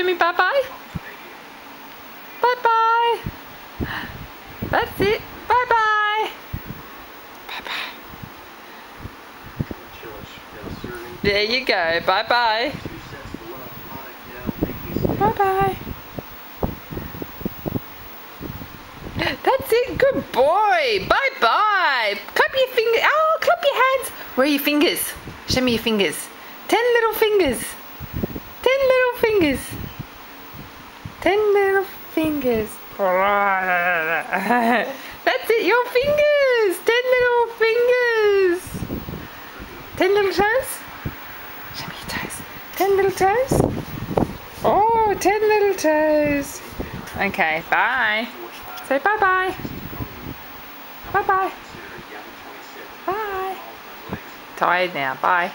Show me bye-bye. Bye-bye. That's it. Bye-bye. Bye-bye. There you go. Bye-bye. Bye-bye. That's it. Good boy. Bye-bye. Clap your fingers. Oh, clap your hands. Where are your fingers? Show me your fingers. 10 little fingers. 10 little fingers. 10 little fingers. That's it. Your fingers. 10 little fingers. 10 little toes. Show me your toes. 10 little toes. Oh, 10 little toes. Okay, bye. Say bye-bye. Bye-bye. Bye. Tired now. Bye.